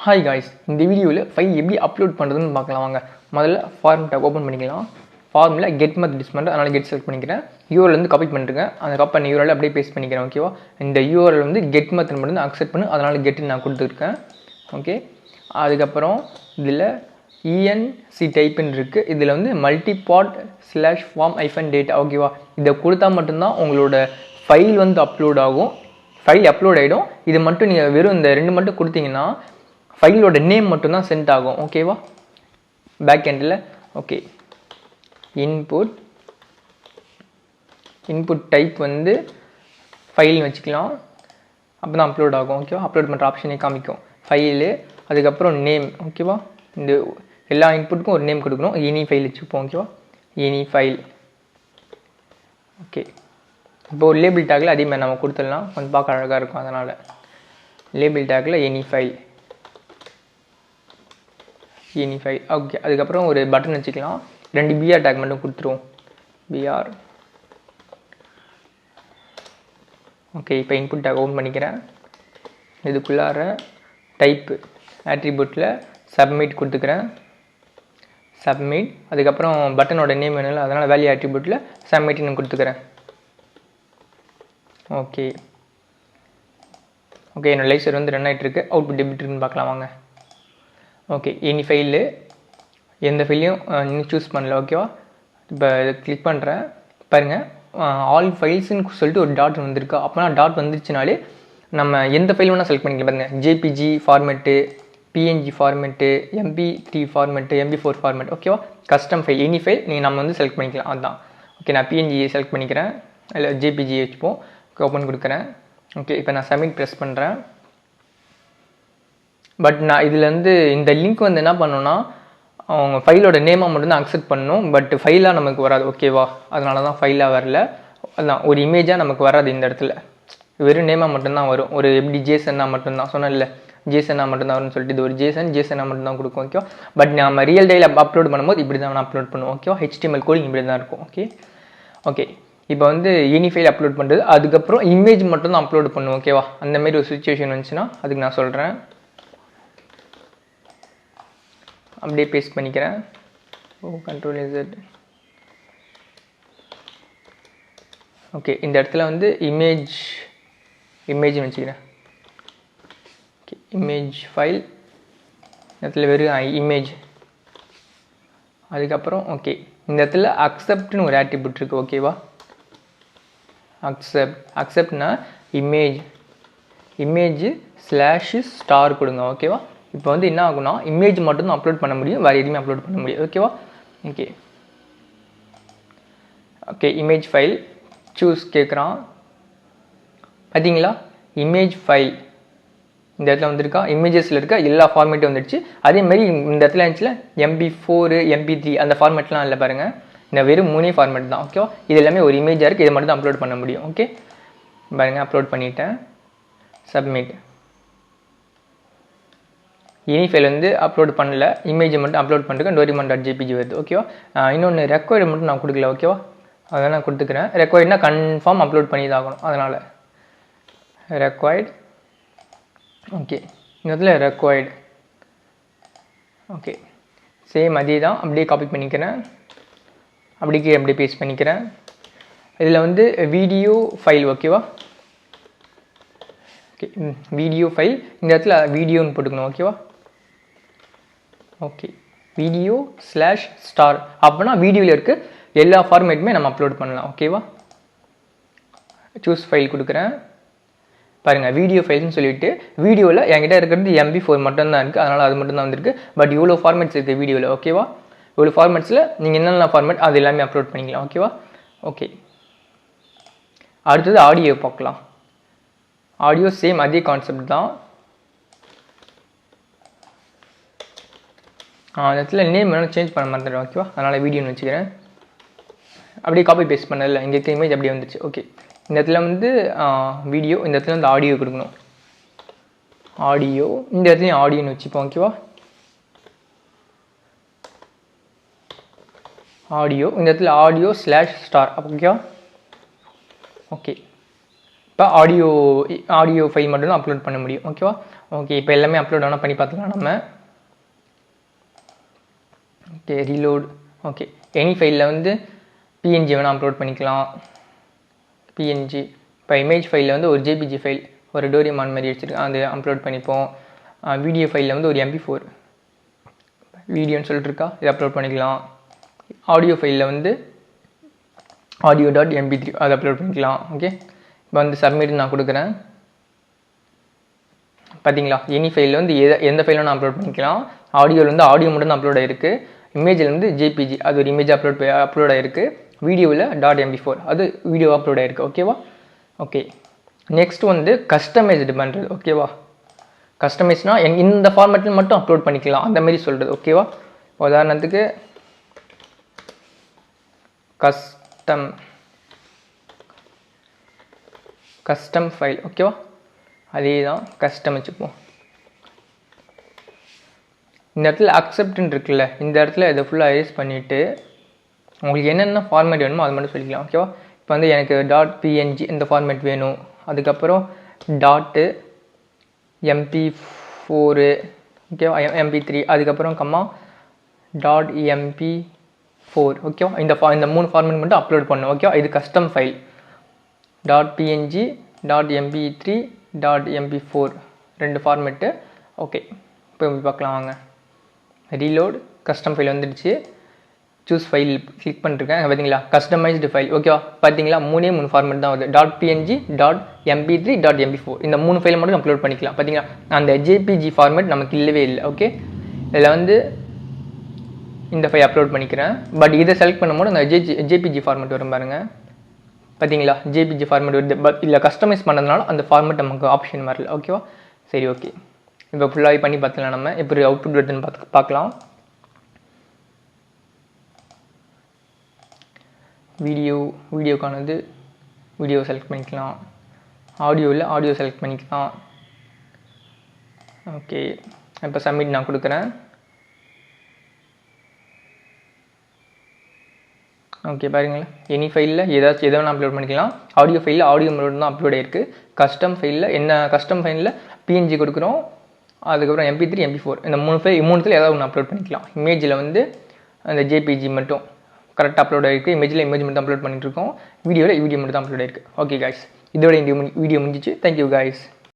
Hi guys, இந்த வீடியோவில் file எப்படி அப்லோட் பண்ணுறதுன்னு பார்க்கலாம் வாங்க. முதல்ல ஃபார்ம் டேப் ஓப்பன் பண்ணிக்கலாம். ஃபார்மில் கெட் மெத்தட் யூஸ் பண்ணுறேன், அதனால் கெட் செலக்ட் பண்ணிக்கிறேன். யூஆர்எல் வந்து காப்பி பண்ணிருக்கேன், அந்த காப்பி பண்ண யூஆர்எல் அப்படியே பேஸ்ட் பண்ணிக்கிறேன். ஓகேவா, இந்த யூஆர்எல் வந்து கெட் மெத்தட் மட்டும் தான் அக்செப்ட் பண்ணு, அதனால் கெட்டு நான் கொடுத்துருக்கேன். ஓகே, அதுக்கப்புறம் இதில் இஎன்சி டைப்புன்னு இருக்குது. இதில் வந்து மல்டிபாட் /form -data. ஓகேவா, இதை கொடுத்தா மட்டும்தான் உங்களோட ஃபைல் வந்து அப்லோட் ஆகும். ஃபைல் அப்லோட் ஆகிடும். இது மட்டும் நீங்கள் வெறும் இந்த ரெண்டு மட்டும் கொடுத்தீங்கன்னா ஃபைலோட நேம் மட்டும்தான் சென்ட் ஆகும். ஓகேவா, பேக் எண்டில். ஓகே, இன்புட் டைப் வந்து ஃபைல்னு வச்சுக்கலாம், அப்போ தான் அப்லோட் ஆகும். ஓகேவா, அப்லோட் பண்ணுற ஆப்ஷனே காமிக்கும் ஃபைலு. அதுக்கப்புறம் நேம். ஓகேவா, இந்த எல்லா இன்புட்டுக்கும் ஒரு நேம் கொடுக்கணும். எனி ஃபைல் வச்சுப்போம். ஓகேவா, எனி ஃபைல். ஓகே, இப்போ ஒரு லேபிள் டேக்கில் அதே மாதிரி நம்ம கொடுத்துடலாம், கொஞ்சம் பார்க்க அழகாக இருக்கும். அதனால் label tackle any file. Okay, அதுக்கப்புறம் ஒரு பட்டன் வச்சுக்கலாம். 2 பிஆர் டேக் மட்டும் கொடுத்துருவோம், பிஆர். ஓகே, இப்போ இன்புட் டேக் ஓப்பன் பண்ணிக்கிறேன். இதுக்குள்ளார டைப்பு ஆட்ரிபியூட்டில் சப்மிட் கொடுத்துக்கிறேன், சப்மிட். அதுக்கப்புறம் பட்டனோட நேம் வேணும்ல, அதனால் வேல்யூ ஆட்ரிபியூட்டில் சப்மிட்னு கொடுத்துக்கிறேன். ஓகே ஓகே, என்னோட லைசர் வந்து ரன் ஆகிட்டு இருக்கு. அவுட்புட் எப்படி இருக்குன்னு பார்க்கலாம் வாங்க. ஓகே, எனி ஃபைலு எந்த ஃபைலையும் இன்னும் சூஸ் பண்ணல. ஓகேவா, இப்போ இதை கிளிக் பண்ணுறேன். பாருங்கள், ஆல் ஃபைல்ஸுன்னு சொல்லிட்டு ஒரு டாட் வந்துருக்கு. அப்போனா டாட் வந்துருச்சுனாலே நம்ம எந்த ஃபைல் வேணால் செலக்ட் பண்ணிக்கலாம். பாருங்கள், JPG format, PNG format, MP3 format, MP4 format. ஓகேவா, கஸ்டம் ஃபைல் எனி ஃபைல் நீங்கள் நம்ம வந்து செலக்ட் பண்ணிக்கலாம். அதுதான். ஓகே, நான் பிஎன்ஜி செலக்ட் பண்ணிக்கிறேன், இல்லை ஜேபிஜி வச்சுப்போம். ஓப்பன் கொடுக்குறேன். ஓகே, இப்போ நான் சப்மிட் ப்ரெஸ் பண்ணுறேன். பட் நான் இதுலேருந்து இந்த லிங்க் வந்து என்ன பண்ணணும்னா அவங்க ஃபைலோட நேமாக மட்டும்தான் அக்செப்ட் பண்ணணும், பட் ஃபைலாக நமக்கு வராது. ஓகேவா, அதனால தான் ஃபைலாக வரல. அதுதான், ஒரு இமேஜாக நமக்கு வராது. இந்த இடத்துல வெறும் நேமாக மட்டும்தான் வரும். ஒரு எப்படி ஜேசன்னா மட்டும்தான் சொன்னேன்ல, ஜேசன்னா மட்டும்தான் வரும்னு சொல்லிட்டு இது ஒரு ஜேசன்னா மட்டும்தான் கொடுக்கும். ஓகேவா, பட் நம்ம ரியல் டைல அப்லோட் பண்ணும்போது இப்படி தான் நான் அப்லோட் பண்ணுவோம். ஓகேவா, HTML கோடிங் இப்படி தான் இருக்கும். ஓகே ஓகே, இப்போ வந்து எனி ஃபைல் அப்லோட் பண்ணுறது, அதுக்கப்புறம் இமேஜ் மட்டும் தான் அப்லோட் பண்ணுவோம். ஓகேவா, அந்தமாரி ஒரு சுச்சுவேஷன் வந்துச்சுன்னா அதுக்கு நான் சொல்கிறேன். அப்படியே பேஸ்ட் பண்ணிக்கிறேன். Ctrl Z. ஓகே, இந்த இடத்துல வந்து இமேஜ்னு வச்சுக்கிறேன். ஓகே, இமேஜ் ஃபைல், இடத்துல வெறும் இமேஜ். அதுக்கப்புறம் ஓகே, இந்த இடத்துல அக்செப்ட்னு ஒரு ஆட்ரிபியூட் இருக்குது. ஓகேவா, அக்செப்ட்னா இமேஜ் /* கொடுங்க. ஓகேவா, இப்போ வந்து என்ன ஆகும்னா இமேஜ் மட்டும் தான் அப்லோட் பண்ண முடியும், வேறு எதுவுமே அப்லோட் பண்ண முடியாது. ஓகேவா, okay okay, image file choose கேட்குறான். பார்த்தீங்களா, இமேஜ் ஃபைல் இந்த இடத்துல வந்துருக்கா, இமேஜஸில் இருக்க எல்லா ஃபார்மேட்டும் வந்துடுச்சு. அதேமாதிரி இந்த இடத்துல இருந்துச்சுல MP4 MP3 அந்த ஃபார்மேட்லாம் இல்லை பாருங்கள், இந்த வெறும் 3 ஃபார்மேட் தான். ஓகேவா, இது எல்லாமே ஒரு இமேஜாக இருக்குது, இதை மட்டும் தான் அப்லோட் பண்ண முடியும். ஓகே பாருங்கள், அப்லோட் பண்ணிட்டேன், சப்மிட். எனி ஃபைல் வந்து அப்லோட் பண்ணல, இமேஜை மட்டும் அப்லோட் பண்ணிருக்கேன், document.jpg வருது. ஓகேவா, இன்னொன்று ரெக்வயர்டு மட்டும் நான் கொடுக்கல. ஓகேவா, அதை நான் கொடுத்துக்கிறேன். ரெக்வயர்ட்னா கன்ஃபார்ம் அப்லோட் பண்ணி தான் ஆகணும், அதனால் ரெக்வயர்டு. ஓகே, இந்த இடத்துல ரெக்வயர்டு. ஓகே, சேம் அதே தான், அப்படியே காப்பி பண்ணிக்கிறேன், அப்படியே பேஸ்ட் பண்ணிக்கிறேன். இதில் வந்து வீடியோ ஃபைல். ஓகேவா, ஓகே, வீடியோ ஃபைல் இந்த இடத்துல வீடியோன்னு போட்டுக்கணும். ஓகேவா, ஓகே, வீடியோ /* அப்படின்னா வீடியோவில் இருக்க எல்லா ஃபார்மேட்டுமே நம்ம அப்லோட் பண்ணலாம். ஓகேவா, சூஸ் ஃபைல் கொடுக்குறேன். பாருங்கள், வீடியோ ஃபைல்னு சொல்லிட்டு வீடியோவில் என்கிட்ட இருக்கிறது MP4 மட்டும்தான் இருக்குது, அதனால் அது மட்டும் தான் வந்திருக்கு. பட் இவ்வளோ ஃபார்மேட்ஸ் இருக்குது வீடியோவில். ஓகேவா, இவ்வளோ ஃபார்மேட்ஸில் நீங்கள் என்னென்ன ஃபார்மேட் அது எல்லாமே அப்லோட் பண்ணிக்கலாம். ஓகேவா, ஓகே, அடுத்தது ஆடியோ பார்க்கலாம். ஆடியோ சேம் அதே கான்செப்ட் தான். அந்த இடத்துல நேம் வேணும் சேஞ்ச் பண்ண மாட்டேன். ஓகேவா, அதனால் வீடியோன்னு வச்சுக்கிறேன். அப்படியே காப்பி பேஸ்ட் பண்ணதில்ல, இங்கே இருக்க இமேஜ் அப்படியே வந்துச்சு. ஓகே, இந்த இடத்துல வந்து வீடியோ, இந்த இடத்துல வந்து ஆடியோ கொடுக்கணும். ஆடியோ இந்த இடத்துலையும் ஆடியோன்னு வச்சுப்போம். ஓகேவா, ஆடியோ இந்த இடத்துல ஆடியோ /* ஓகேவா. ஓகே, இப்போ ஆடியோ ஃபைல் மட்டும் தான் அப்லோட் பண்ண முடியும். ஓகேவா, ஓகே, இப்போ எல்லாமே அப்லோட் ஆனால் பண்ணி பார்த்துக்கலாம் நம்ம. Okay, reload. ஓகே, எனி ஃபைலில் வந்து பிஎன்ஜி வேணால் அப்லோட் பண்ணிக்கலாம். பிஎன்ஜி இப்போ இமேஜ் ஃபைலில் வந்து ஒரு ஜேபிஜி ஃபைல், ஒரு டோரிமான் மாதிரி வச்சுருக்கேன், அது அப்லோட் பண்ணிப்போம். வீடியோ ஃபைலில் வந்து ஒரு MP4 வீடியோன்னு சொல்லிட்டு இருக்கா, இதை அப்லோட் பண்ணிக்கலாம். ஆடியோ ஃபைலில் வந்து audio.mp3 அதை அப்லோட் பண்ணிக்கலாம். ஓகே, இப்போ வந்து சப்மிட் நான் கொடுக்குறேன். பார்த்தீங்களா, எனி ஃபைலில் வந்து எந்த ஃபைலும் நான் அப்லோட் பண்ணிக்கலாம். ஆடியோவில் வந்து ஆடியோ மட்டும் தான் அப்லோட் ஆகிருக்கு. இமேஜில் வந்து ஜேபிஜி அது ஒரு இமேஜ் அப்லோட் ஆகிருக்கு. வீடியோவில் .mp4 அது வீடியோ அப்லோட் ஆகிருக்கு. ஓகேவா? ஓகே, நெக்ஸ்ட் வந்து கஸ்டமைஸ்டு பண்ணுறது. ஓகேவா? கஸ்டமைஸ்னால் இந்த ஃபார்மேட்டில் மட்டும் அப்லோட் பண்ணிக்கலாம் அந்த மாதிரி சொல்கிறது. ஓகேவா? உதாரணத்துக்கு கஸ்டம் ஃபைல். ஓகேவா? அதே தான் கஸ்டம் வச்சுப்போம். இந்த இடத்துல அக்செப்ட்னு இருக்குல்ல, இந்த இடத்துல இதை ஃபுல்லாக erase பண்ணிவிட்டு உங்களுக்கு என்னென்ன ஃபார்மேட் வேணுமோ அது மட்டும் சொல்லிக்கலாம். ஓகேவா? இப்போ வந்து எனக்கு .png இந்த ஃபார்மேட் வேணும். அதுக்கப்புறம் .mp4 ஓகேவா, MP3, அதுக்கப்புறம் .mp4 ஓகேவா. இந்த 3 ஃபார்மேட் மட்டும் அப்லோட் பண்ணணும். ஓகேவா? இது custom file. .png .mp3 .mp4 2 format. Okay, இப்போ பார்க்கலாம் வாங்க. ரீலோட். கஸ்டம் ஃபைல் வந்துடுச்சு. சூஸ் ஃபைல் கிளிக் பண்ணிருக்கேன். பார்த்தீங்களா, கஸ்டமைஸ்டு ஃபைல். ஓகேவா? பார்த்தீங்களா, 3 ஃபார்மேட் தான் வருது. .png .mp3 .mp4 இந்த 3 ஃபைலை மட்டும் அப்லோட் பண்ணிக்கலாம். பார்த்தீங்களா, அந்த ஜேபிஜி ஃபார்மேட் நமக்கு இல்லவே இல்லை. ஓகே, இதில் வந்து இந்த ஃபைல் அப்லோட் பண்ணிக்கிறேன். பட் இதை செலக்ட் பண்ணும்போது அந்த ஜேபிஜி ஃபார்மேட் வரும் பாருங்க. பார்த்தீங்களா, ஜேபிஜி ஃபார்மேட் வருது. பட் இல்லை கஸ்டமைஸ் பண்ணதுனால அந்த ஃபார்மேட் நமக்கு ஆப்ஷன் வரல. ஓகேவா? சரி, ஓகே, இப்போ ஃபுல்லாகவே பண்ணி பார்த்துக்கலாம். நம்ம எப்படி அவுட்புட் வருதுன்னு பார்க்கலாம். வீடியோக்கானது வீடியோ செலக்ட் பண்ணிக்கலாம். ஆடியோவில் ஆடியோ செலக்ட் பண்ணிக்கலாம். ஓகே, இப்போ சப்மிட் நான் கொடுக்குறேன். ஓகே, பாருங்களேன், எனி ஃபைலில் ஏதாச்சும் எதை வேணால் அப்லோட் பண்ணிக்கலாம். ஆடியோ ஃபைலில் ஆடியோ மட்டும் தான் அப்லோட் ஆகிருக்கு. கஸ்டம் ஃபைலில் பிஎன்ஜி கொடுக்குறோம். அதுக்கப்புறம் MP3 MP4 இந்த 3 ஏதாவது ஒன்று அப்லோட் பண்ணிக்கலாம். இமேஜில் வந்து அந்த ஜேபிஜி மட்டும் கரெக்டாக அப்லோட் ஆகிருக்கு. இமேஜில் இமேஜ் மட்டும் அப்லோட் பண்ணிட்டு இருக்கோம். வீடியோவில் வீடியோ மட்டும் தான் அப்லோட் ஆகிருக்கு. ஓகே காய்ஸ், இதோட இந்த வீடியோ முடிஞ்சிச்சு. Thank you guys.